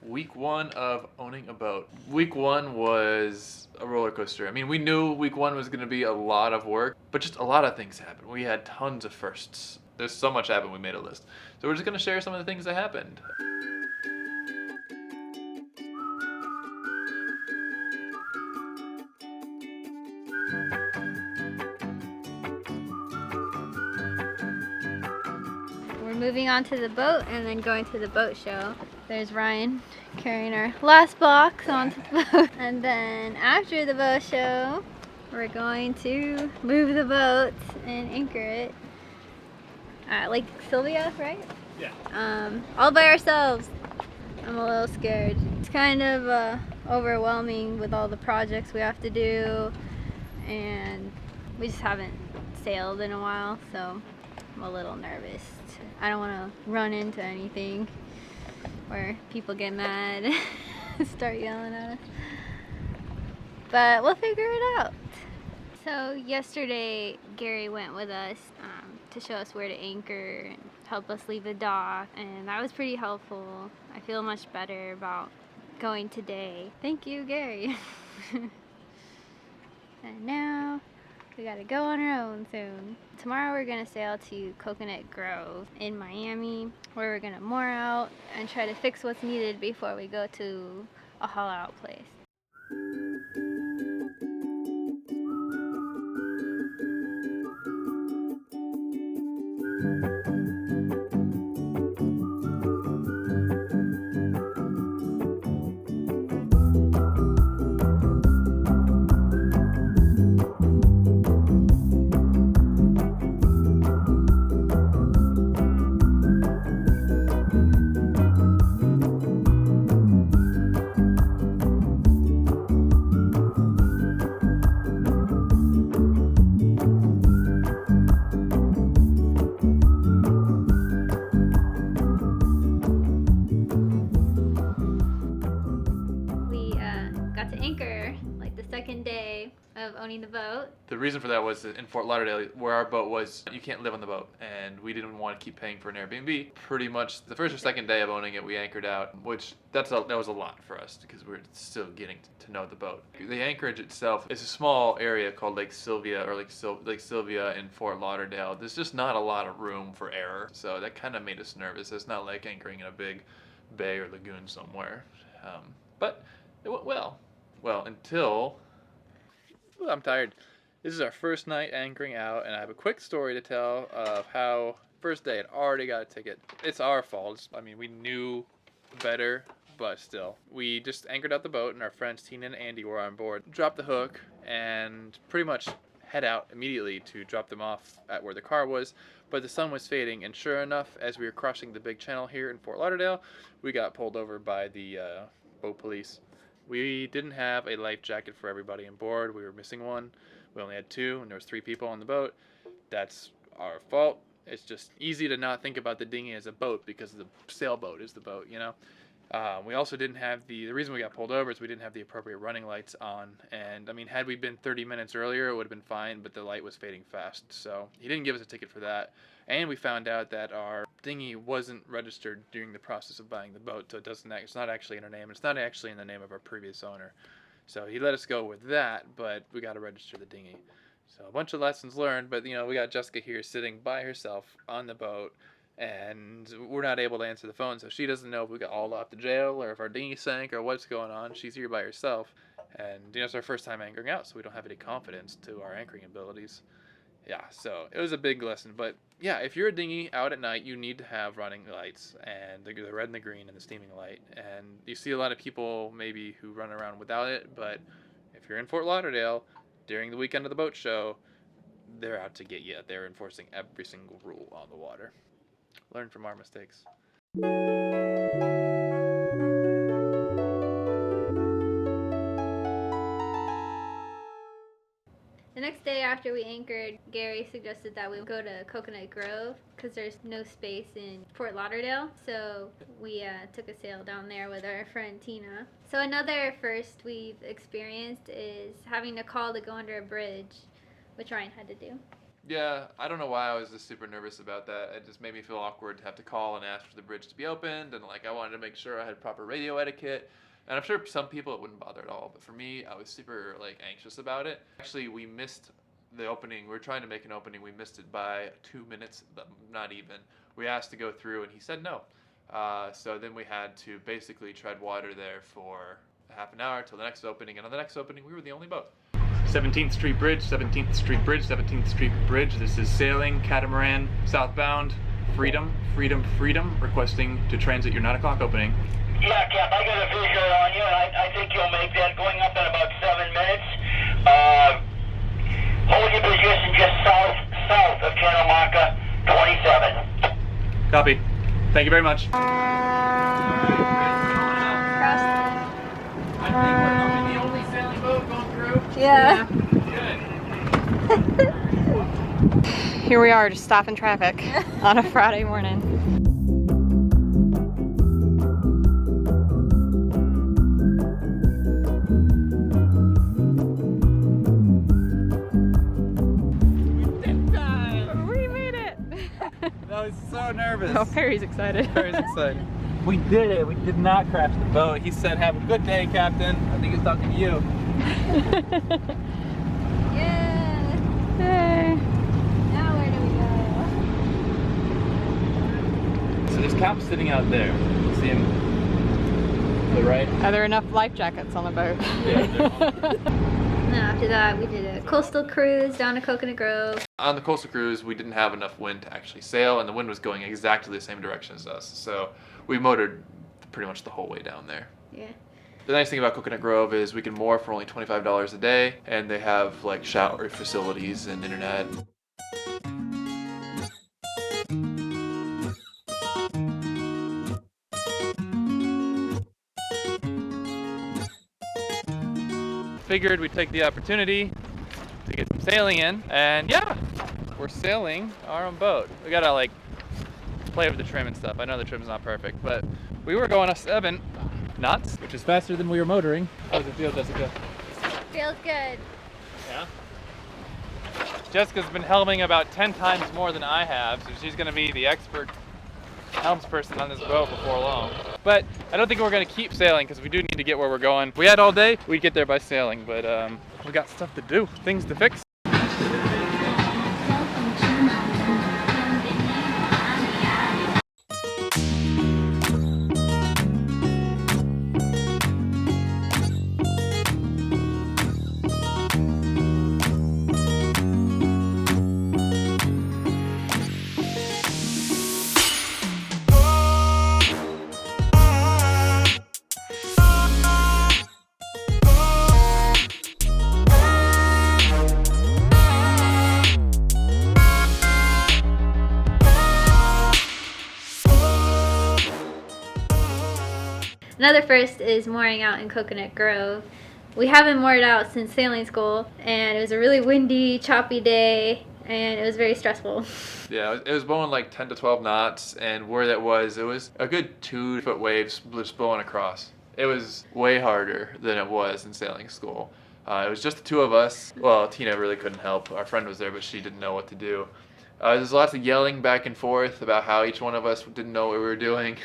Week one of owning a boat. Week one was a roller coaster. I mean, we knew week one was going to be a lot of work, but just a lot of things happened. We had tons of firsts. There's so much happened, we made a list. So we're just going to share some of the things that happened. We're moving on to the boat and then going to the boat show. There's Ryan carrying our last box onto the boat. And then after the boat show, we're going to move the boat and anchor it at Lake Sylvia, right? Yeah. All by ourselves. I'm a little scared. It's kind of overwhelming with all the projects we have to do, and we just haven't sailed in a while, so I'm a little nervous. I don't want to run into anything where people get mad and start yelling at us. But we'll figure it out. So yesterday, Gary went with us to show us where to anchor and help us leave the dock, and that was pretty helpful. I feel much better about going today. Thank you, Gary. And now we gotta go on our own soon. Tomorrow we're gonna sail to Coconut Grove in Miami, where we're gonna moor out and try to fix what's needed before we go to a haul out place. Got to anchor like the second day of owning the boat. The reason for that was that in Fort Lauderdale, where our boat was, you can't live on the boat, and we didn't want to keep paying for an Airbnb. Pretty much the first or second day of owning it, we anchored out, which that was a lot for us because we were still getting to know the boat. The anchorage itself is a small area called Lake Sylvia or Lake Sylvia in Fort Lauderdale. There's just not a lot of room for error, so that kind of made us nervous. It's not like anchoring in a big bay or lagoon somewhere, but it went well. Well, until... Ooh, I'm tired. This is our first night anchoring out, and I have a quick story to tell of how first day I'd already got a ticket. It's our fault. I mean, we knew better, but still. We just anchored out the boat, and our friends Tina and Andy were on board. Dropped the hook, and pretty much head out immediately to drop them off at where the car was. But the sun was fading, and sure enough, as we were crossing the big channel here in Fort Lauderdale, we got pulled over by the boat police. We didn't have a life jacket for everybody on board. We were missing one. We only had two, and there was 3 people on the boat. That's our fault. It's just easy to not think about the dinghy as a boat because the sailboat is the boat, you know? We also didn't have the reason we got pulled over is we didn't have the appropriate running lights on. And, I mean, had we been 30 minutes earlier, it would have been fine, but the light was fading fast. So he didn't give us a ticket for that. And we found out that our dinghy wasn't registered during the process of buying the boat, so it's not actually in our name. It's not actually in the name of our previous owner. So he let us go with that, but we got to register the dinghy. So a bunch of lessons learned, but, you know, we got Jessica here sitting by herself on the boat, and we're not able to answer the phone, so she doesn't know if we got hauled off to jail or if our dinghy sank or what's going on. She's here by herself, and, you know, it's our first time anchoring out, so we don't have any confidence to our anchoring abilities. Yeah, so it was a big lesson, but yeah, if you're a dinghy out at night, you need to have running lights, and the red and the green and the steaming light, and you see a lot of people maybe who run around without it, but if you're in Fort Lauderdale during the weekend of the boat show, they're out to get you. They're enforcing every single rule on the water. Learn from our mistakes. The next day after we anchored, Gary suggested that we go to Coconut Grove because there's no space in Fort Lauderdale. So we took a sail down there with our friend Tina. So another first we've experienced is having to call to go under a bridge, which Ryan had to do. Yeah, I don't know why I was just super nervous about that. It just made me feel awkward to have to call and ask for the bridge to be opened, and like I wanted to make sure I had proper radio etiquette. And I'm sure some people it wouldn't bother at all, but for me, I was super like anxious about it. Actually, we missed the opening. We were trying to make an opening. We missed it by 2 minutes, not even. We asked to go through, and he said no. So then we had to basically tread water there for a half an hour till the next opening, and on the next opening, we were the only boat. 17th Street Bridge, 17th Street Bridge, 17th Street Bridge. This is sailing, catamaran, southbound, freedom, freedom, freedom, requesting to transit your 9 o'clock opening. Yeah, Cap, I got a visual on you, and I think you'll make that going up in about 7 minutes. Hold your position just south of Channelmarker 27. Copy. Thank you very much. I think we're going to be the only sailing boat going through. Yeah. Good. Here we are, just stopping traffic on a Friday morning. We made it! I was so nervous. Oh, Perry's excited. Perry's excited. We did it. We did not crash the boat. He said, "Have a good day, Captain." I think he's talking to you. Yeah. Yay. Now where do we go? So there's Cap sitting out there. See him to the right? Are there enough life jackets on the boat? Yeah. And then after that, we did a coastal cruise down to Coconut Grove. On the coastal cruise, we didn't have enough wind to actually sail, and the wind was going exactly the same direction as us. So we motored pretty much the whole way down there. Yeah. The nice thing about Coconut Grove is we can moor for only $25 a day, and they have like shower facilities and internet. Figured we'd take the opportunity to get some sailing in, and yeah, we're sailing our own boat. We gotta like play with the trim and stuff. I know the trim's not perfect, but we were going 7 knots, Which is faster than we were motoring. How does it feel, Jessica? Feels good. Yeah. Jessica's been helming about 10 times more than I have, so she's gonna be the expert helmsperson on this boat before long. But I don't think we're gonna keep sailing because we do need to get where we're going. If we had all day, we'd get there by sailing, but we got stuff to do, things to fix. Another first is mooring out in Coconut Grove. We haven't moored out since sailing school, and it was a really windy, choppy day, and it was very stressful. Yeah, it was blowing like 10 to 12 knots, and where that was, it was a good 2-foot waves just blowing across. It was way harder than it was in sailing school. It was just the 2 of us. Well, Tina really couldn't help. Our friend was there, but she didn't know what to do. There's lots of yelling back and forth about how each one of us didn't know what we were doing.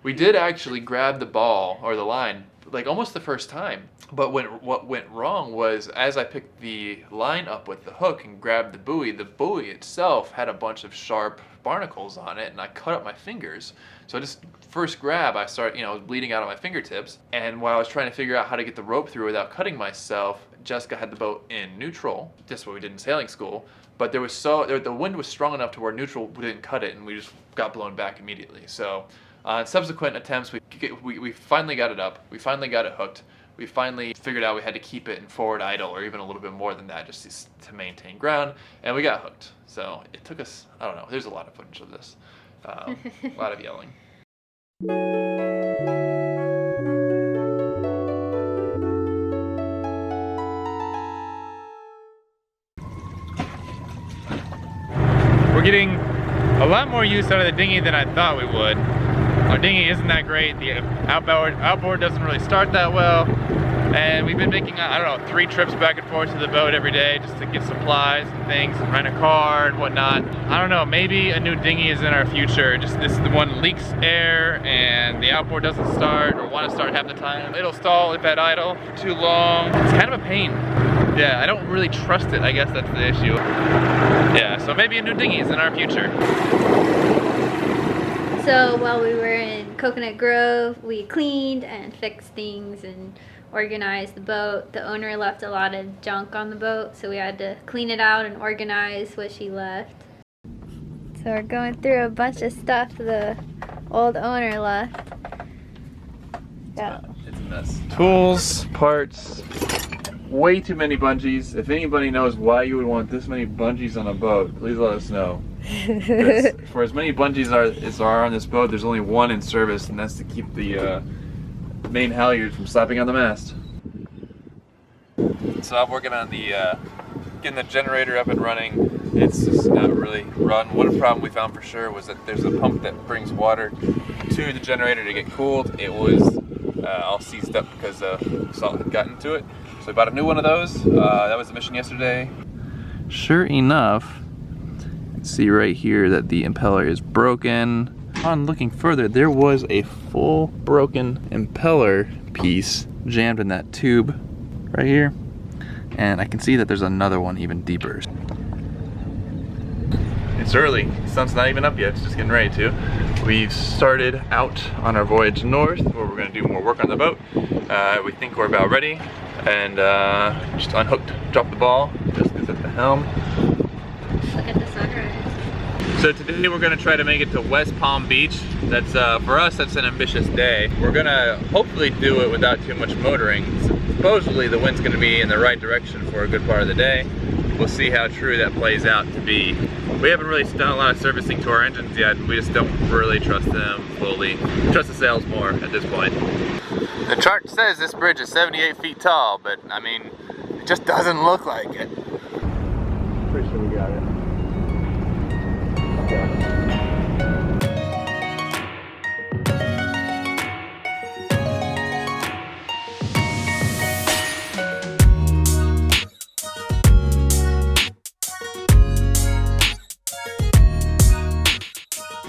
We did actually grab the ball or the line like almost the first time, but what went wrong was as I picked the line up with the hook and grabbed the buoy itself had a bunch of sharp barnacles on it, and I cut up my fingers. So I just first grab, I started, I was bleeding out of my fingertips, and while I was trying to figure out how to get the rope through without cutting myself, Jessica had the boat in neutral, just what we did in sailing school. But the wind was strong enough to where neutral didn't cut it, and we just got blown back immediately. So on subsequent attempts, we finally got it up. We finally got it hooked. We finally figured out we had to keep it in forward idle, or even a little bit more than that, just to maintain ground. And we got hooked. So it took us, I don't know, there's a lot of footage of this. A lot of yelling. We're getting a lot more use out of the dinghy than I thought we would. Our dinghy isn't that great. The outboard doesn't really start that well. And we've been making, I don't know, 3 trips back and forth to the boat every day just to get supplies and things, and rent a car and whatnot. I don't know, maybe a new dinghy is in our future. Just this one leaks air and the outboard doesn't start or want to start half the time. It'll stall if at idle for too long. It's kind of a pain. Yeah, I don't really trust it. I guess that's the issue. Yeah, so maybe a new dinghy is in our future. So while we were in Coconut Grove, we cleaned and fixed things and organized the boat. The owner left a lot of junk on the boat, so we had to clean it out and organize what she left. So we're going through a bunch of stuff the old owner left. Yeah. It's a mess. Tools, parts, way too many bungees. If anybody knows why you would want this many bungees on a boat, please let us know. For as many bungees as are on this boat, there's only one in service, and that's to keep the main halyard from slapping on the mast. So I'm working on the getting the generator up and running. It's just not really run. One problem we found for sure was that there's a pump that brings water to the generator to get cooled. It was all seized up because salt had gotten to it. So I bought a new one of those. That was the mission yesterday. Sure enough, see right here that the impeller is broken. On looking further, there was a full broken impeller piece jammed in that tube right here, and I can see that there's another one even deeper. It's early, the sun's not even up yet, it's just getting ready to. We've started out on our voyage north, where we're gonna do more work on the boat. We think we're about ready, and just unhooked, dropped the ball. Jessica's at the helm. Look at the sunrise. So today we're gonna try to make it to West Palm Beach. That's for us, that's an ambitious day. We're gonna hopefully do it without too much motoring. Supposedly the wind's gonna be in the right direction for a good part of the day. We'll see how true that plays out to be. We haven't really done a lot of servicing to our engines yet. We just don't really trust them fully. Trust the sails more at this point. The chart says this bridge is 78 feet tall, but I mean, it just doesn't look like it. Pretty sure we got it.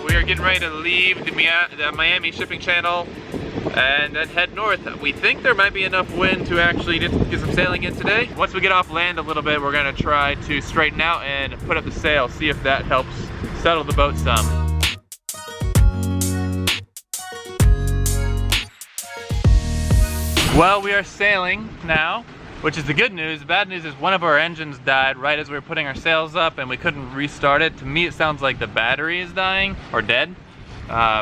We are getting ready to leave the Miami shipping channel and then head north. We think there might be enough wind to actually get some sailing in today. Once we get off land a little bit, we're gonna try to straighten out and put up the sail, see if that helps settle the boat some. Well, we are sailing now, which is the good news. The bad news is one of our engines died right as we were putting our sails up and we couldn't restart it. To me, it sounds like the battery is dying or dead.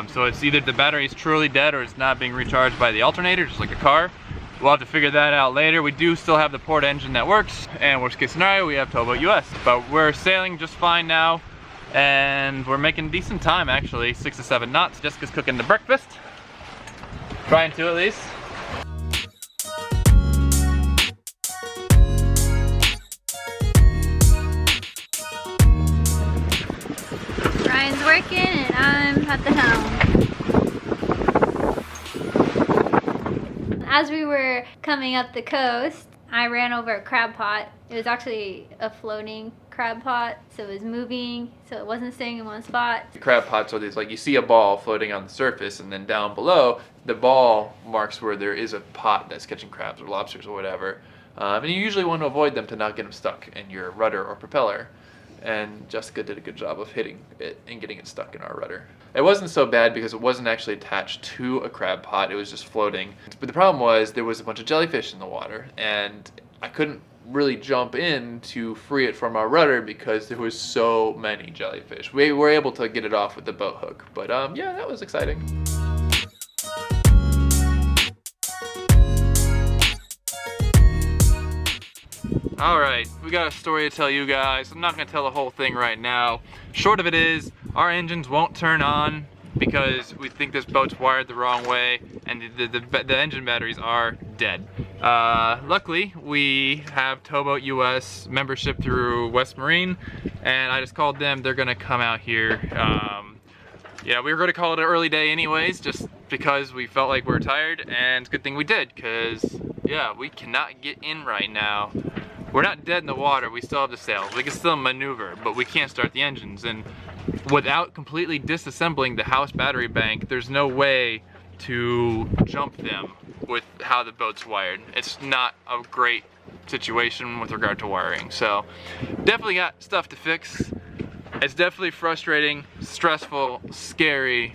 So it's either the battery is truly dead or it's not being recharged by the alternator, just like a car. We'll have to figure that out later. We do still have the port engine that works, and worst case scenario, we have Towboat US. But we're sailing just fine now, and we're making decent time actually, 6 to 7 knots. Jessica's cooking the breakfast. Trying to at least. Ryan's working and I'm at the helm. As we were coming up the coast, I ran over a crab pot. It was actually a floating crab pot, so it was moving, so it wasn't staying in one spot. The crab pots are these, like you see a ball floating on the surface, and then down below, the ball marks where there is a pot that's catching crabs or lobsters or whatever. And you usually want to avoid them to not get them stuck in your rudder or propeller. And Jessica did a good job of hitting it and getting it stuck in our rudder. It wasn't so bad because it wasn't actually attached to a crab pot, it was just floating. But the problem was there was a bunch of jellyfish in the water, and I couldn't really jump in to free it from our rudder because there was so many jellyfish. We were able to get it off with the boat hook, but yeah, that was exciting. Alright, we got a story to tell you guys. I'm not going to tell the whole thing right now. Short of it is, our engines won't turn on because we think this boat's wired the wrong way, and the engine batteries are dead. Luckily, we have Towboat US membership through West Marine, and I just called them. They're going to come out here. Yeah, we were going to call it an early day anyways, just because we felt like we were tired, and it's a good thing we did, because Yeah, we cannot get in right now. We're not dead in the water, we still have the sails. We can still maneuver, but we can't start the engines. And without completely disassembling the house battery bank, there's no way to jump them with how the boat's wired. It's not a great situation with regard to wiring. So definitely got stuff to fix. It's definitely frustrating, stressful, scary,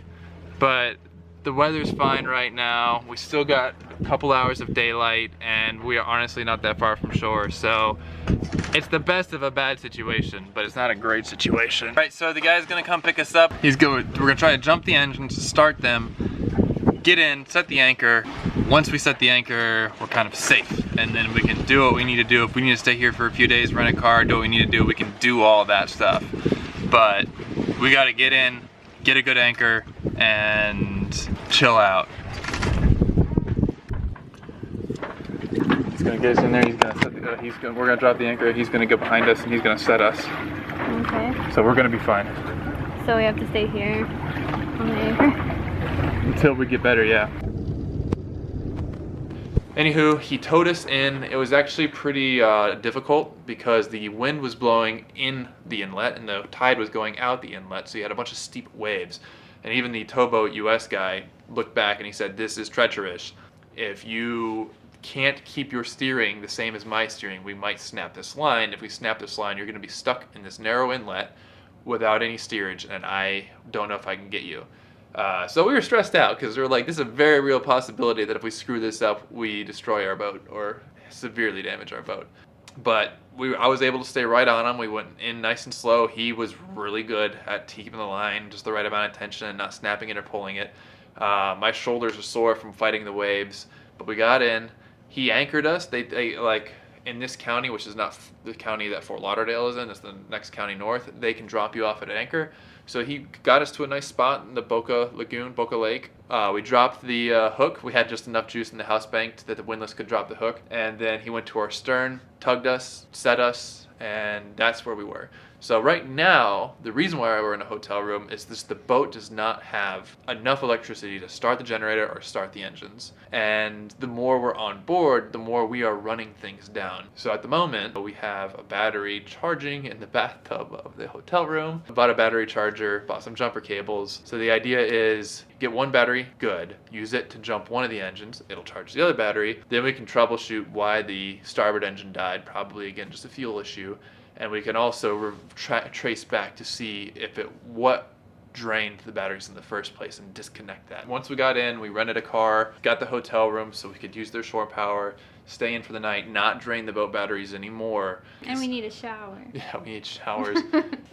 but the weather's fine right now. We still got a couple hours of daylight and we are honestly not that far from shore. So it's the best of a bad situation, but it's not a great situation. All right, so the guy's gonna come pick us up. We're gonna try to jump the engines, start them, get in, set the anchor. Once we set the anchor, we're kind of safe. And then we can do what we need to do. If we need to stay here for a few days, rent a car, do what we need to do, we can do all that stuff. But we gotta get in, get a good anchor, and chill out. He's gonna get us in there, he's gonna set we're gonna drop the anchor, he's gonna go behind us and he's gonna set us. Okay. So we're gonna be fine. So we have to stay here on the anchor? Until we get better, yeah. Anywho, he towed us in. It was actually pretty difficult because the wind was blowing in the inlet and the tide was going out the inlet, so you had a bunch of steep waves. And even the towboat US guy looked back and he said, "This is treacherous. If you can't keep your steering the same as my steering, we might snap this line. If we snap this line, you're gonna be stuck in this narrow inlet without any steerage, and I don't know if I can get you." So we were stressed out because we were like, this is a very real possibility that if we screw this up, we destroy our boat or severely damage our boat. But I was able to stay right on him. We went in nice and slow. He was really good at keeping the line, just the right amount of tension and not snapping it or pulling it. My shoulders were sore from fighting the waves, but we got in. He anchored us. They like, in this county, which is not the county that Fort Lauderdale is in, it's the next county north, they can drop you off at anchor. So he got us to a nice spot in the Boca Lagoon, Boca Lake. We dropped the hook. We had just enough juice in the house bank that the windlass could drop the hook. And then he went to our stern, tugged us, set us, and that's where we were. So right now, the reason why we're in a hotel room is the boat does not have enough electricity to start the generator or start the engines. And the more we're on board, the more we are running things down. So at the moment, we have a battery charging in the bathtub of the hotel room. Bought a battery charger, bought some jumper cables. So the idea is get one battery, good. Use it to jump one of the engines. It'll charge the other battery. Then we can troubleshoot why the starboard engine died. Probably, again, just a fuel issue. And we can also trace back to see what drained the batteries in the first place and disconnect that. Once we got in, we rented a car, got the hotel room so we could use their shore power, stay in for the night, not drain the boat batteries anymore. And we need a shower. Yeah, we need showers.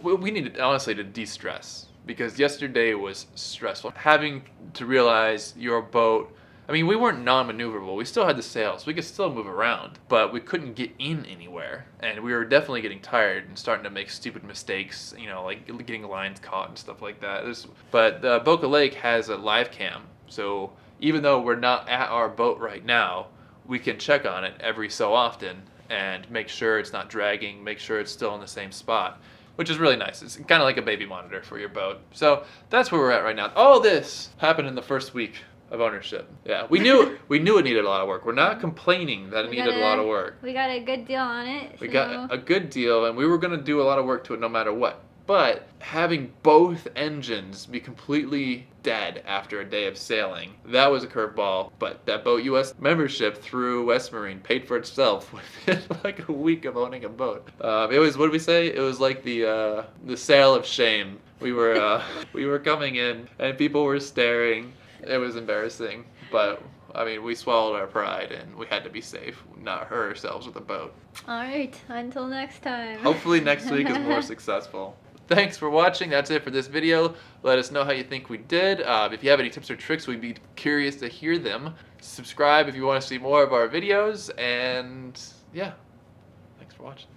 we needed, honestly, to de-stress because yesterday was stressful. Having to realize your boat, I mean, we weren't non-maneuverable. We still had the sails. We could still move around, but we couldn't get in anywhere. And we were definitely getting tired and starting to make stupid mistakes, you know, like getting lines caught and stuff like that. But Boca Lake has a live cam, so even though we're not at our boat right now, we can check on it every so often and make sure it's not dragging, make sure it's still in the same spot, which is really nice. It's kind of like a baby monitor for your boat. So that's where we're at right now. All this happened in the first week of ownership. Yeah, we knew it needed a lot of work. We're not complaining that it needed a lot of work. We got a good deal on it. We got a good deal, and we were going to do a lot of work to it no matter what. But having both engines be completely dead after a day of sailing, that was a curveball. But that Boat US membership through West Marine paid for itself within like a week of owning a boat. It was, what did we say? It was like the sail of shame. We were coming in, and people were staring. It was embarrassing, but I mean, we swallowed our pride and we had to be safe, not hurt ourselves with a boat. All right, until next time. Hopefully next week is more successful. Thanks for watching. That's it for this video. Let us know how you think we did. If you have any tips or tricks, we'd be curious to hear them. Subscribe if you want to see more of our videos, and yeah, thanks for watching.